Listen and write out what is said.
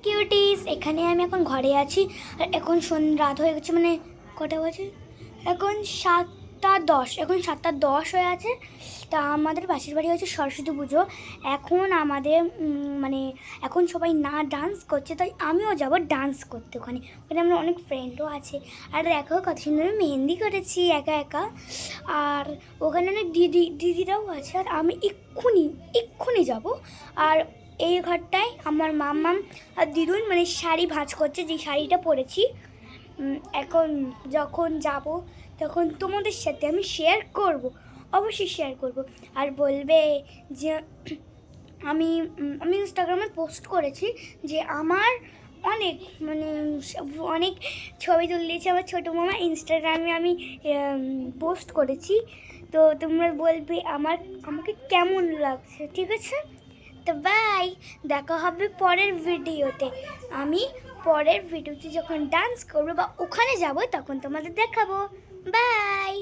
Cuties, এখানে আমি এখন ঘরে আছি। আর এখন রাত হয়ে গেছে, মানে কটা বাজে? এখন 7টা 10, এখন 7টা 10 হয়ে আছে। তা আমাদের পাশের বাড়ি হচ্ছে সরস্বতী পুজো। এখন আমাদের মানে এখন সবাই না ডান্স করছে, তাই আমিও যাব ডান্স করতে ওখানে। ওখানে আমার অনেক ফ্রেন্ডও আছে। আর দেখো কত সুন্দর মেহেন্দি করেছি একা একা। আর ওখানে অনেক দিদিরাও আছে। আর আমি এক্ষুনি যাব। আর এই ঘরটায় আমার মাম্মাম আর দিদুন মানে শাড়ি ভাঁজ করছে, যে শাড়িটা পরেছি। এখন যখন যাব তখন তোমাদের সাথে আমি শেয়ার করব, অবশ্যই শেয়ার করব। আর বলবে যে আমি ইনস্টাগ্রামে পোস্ট করেছি যে আমার অনেক মানে অনেক ছবি তুলে দিয়েছি আমার ছোটো মামা, ইনস্টাগ্রামে আমি পোস্ট করেছি। তো তোমরা বলবে আমাকে কেমন লাগছে, ঠিক আছে? তো বাই, দেখা হবে পরের ভিডিওতে। আমি পরের ভিডিওতে যখন ডান্স করবো বা ওখানে যাব তখন তোমাদের দেখাবো। বাই।